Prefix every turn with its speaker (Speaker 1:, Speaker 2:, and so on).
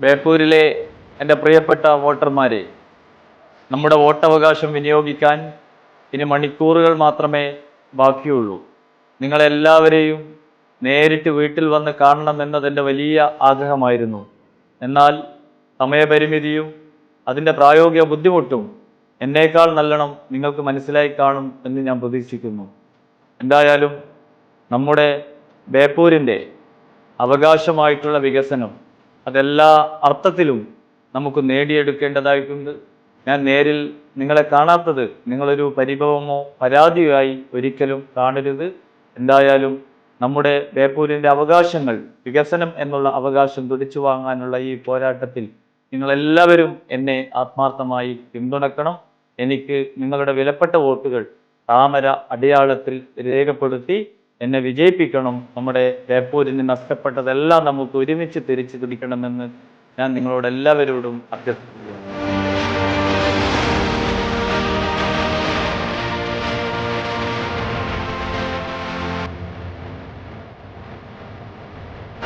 Speaker 1: ബേപ്പൂരിലെ എൻ്റെ പ്രിയപ്പെട്ട വോട്ടർമാരെ, നമ്മുടെ വോട്ടവകാശം വിനിയോഗിക്കാൻ ഇനി മണിക്കൂറുകൾ മാത്രമേ ബാക്കിയുള്ളൂ. നിങ്ങളെല്ലാവരെയും നേരിട്ട് വീട്ടിൽ വന്ന് കാണണം എന്നതെൻ്റെ വലിയ ആഗ്രഹമായിരുന്നു. എന്നാൽ സമയപരിമിതിയും അതിൻ്റെ പ്രായോഗിക ബുദ്ധിമുട്ടും എന്നേക്കാൾ നല്ലോണം നിങ്ങൾക്ക് മനസ്സിലായി കാണും എന്ന് ഞാൻ പ്രതീക്ഷിക്കുന്നു. എന്തായാലും നമ്മുടെ ബേപ്പൂരിൻ്റെ അവകാശമായിട്ടുള്ള വികസനം അതെല്ലാ അർത്ഥത്തിലും നമുക്ക് നേടിയെടുക്കേണ്ടതായിട്ടുണ്ട്. ഞാൻ നേരിൽ നിങ്ങളെ കാണാത്തത് നിങ്ങളൊരു പരിഭവമോ പരാതിയായി ഒരിക്കലും കാണരുത്. എന്തായാലും നമ്മുടെ ബേപ്പൂരിൻ്റെ അവകാശങ്ങൾ, വികസനം എന്നുള്ള അവകാശം തുടിച്ചു വാങ്ങാനുള്ള ഈ പോരാട്ടത്തിൽ നിങ്ങളെല്ലാവരും എന്നെ ആത്മാർത്ഥമായി പിന്തുണക്കണം. എനിക്ക് നിങ്ങളുടെ വിലപ്പെട്ട വോട്ടുകൾ താമര അടയാളത്തിൽ രേഖപ്പെടുത്തി എന്നെ വിജയിപ്പിക്കണം. നമ്മുടെ ബേപ്പൂരിന് നഷ്ടപ്പെട്ടതെല്ലാം നമുക്ക് ഒരുമിച്ച് തിരിച്ചു പിടിക്കണമെന്ന് ഞാൻ നിങ്ങളോട് എല്ലാവരോടും അഭ്യർത്ഥിക്കുന്നു.